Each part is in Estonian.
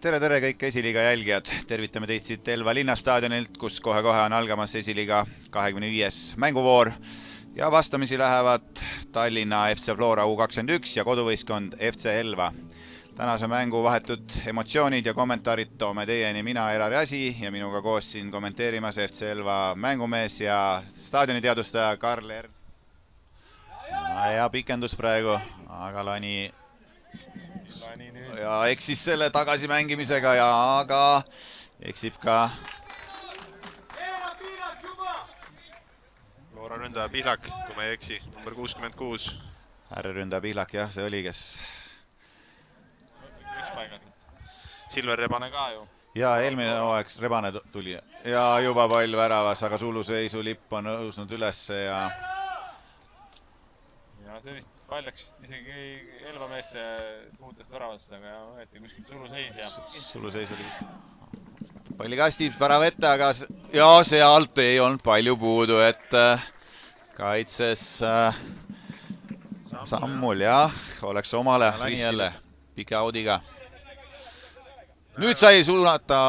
Tere kõik esiliiga jälgijad, tervitame teid siit Elva linnastaadionilt, kus kohe-kohe on algamas esiliiga 25. mänguvoor ja vastamisi lähevad Tallinna FC Flora U21 ja koduvõistkond FC Elva. Tänase mängu vahetud emotsioonid ja kommentaarid toome teieni mina, Elari Asi, ja minuga koos siin kommenteerimas FC Elva mängumees ja staadioni teadustaja Karl R. Ja pikendus praegu, aga Lani ja eksis selle tagasimängimisega ja aga eksib ka Loora ründaja Pihlak, kui ma ei eksi, number 66. Härra ründaja Pihlak, jah, see oli, kes Silver Rebane ka ju. Ja eelmine hooaeg Rebane tuli ja juba pall väravas, aga suluseisu lipp on õusnud ülesse ja see vist pall läks vist isegi Elva meeste puutest väravasse, aga võeti kuskilt suluseis ja suluseis oli palli kastib värava ette, aga ja sealt ei olnud palju puudu, et kaitses sammul ja oleks omale jälle pika audiga. Nüüd sai suunata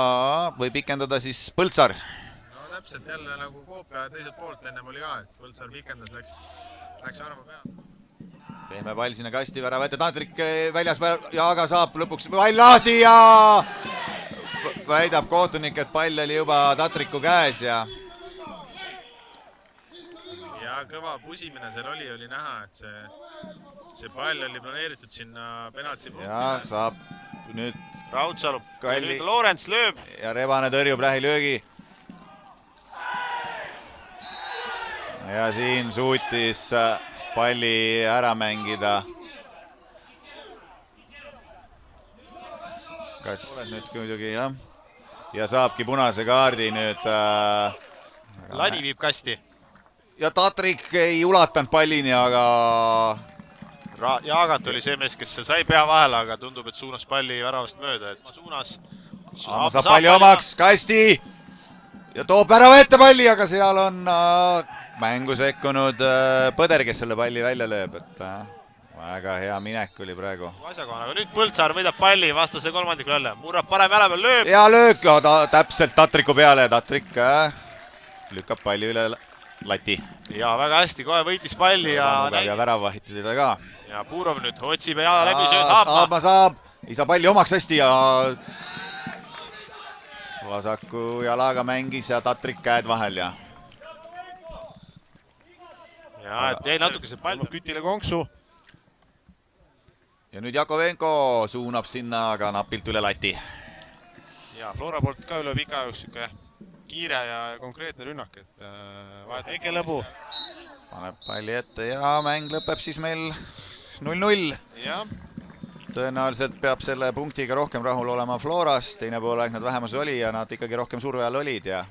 või pikendada siis Põltsar. No täpselt jälle nagu Koopia teiselt poolt ennem oli ka, et Põltsar pikendas, läks värava peale. Pehme pall sinna kasti värava ette, Tantrik väljas ja aga saab lõpuks pall lahti ja väidab kohtunik, et pall oli juba Tatriku käes ja kõva pusimine seal oli näha, et see pall oli planeeritud sinna penalti punktile. Ja saab nüüd Raudsalu, nüüd Loorents lööb ja Rebane tõrjub lähilöögi. Ja siin suutis palli ära mängida. Kas nüüd muidugi, jah. Ja saabki punase kaardi nüüd. Lani viib kasti. Ja Tatrik ei ulatanud pallini, aga Jaagant oli see mees, kes sai pea vahele, aga tundub, et suunas palli väravast mööda, et suunas. Saab palli omaks, kasti ja toob värava ette palli, aga seal on mängu sekkunud Põder, kes selle palli välja lööb, et väga hea minek oli praegu. Asjakohane, aga nüüd Põltsar võidab palli vastase kolmandiku jälle, murrab parem jala peal, lööb. Ja löök täpselt Tatriku peale, Tatrik lükkab palli üle lati. Ja väga hästi, kohe võitis palli ja väravahiti teda ka. Ja Puurov nüüd otsib ja läbi sööd Haapma. Saab, ei saa palli omaks hästi ja vasaku jalaga mängis ja Tatrik käed vahel ja et jäi natuke see pall kütile konksu. Ja nüüd Jakovenko suunab sinna, aga napilt üle lati. Ja Flora poolt ka üle pika jaoks siuke kiire ja konkreetne rünnak, et vahet väike lõbu. Paneb palli ette ja mäng lõpeb siis meil 0-0. Tõenäoliselt peab selle punktiga rohkem rahul olema Floras, teine poolaeg nad vähemus oli ja nad ikkagi rohkem surve all olid ja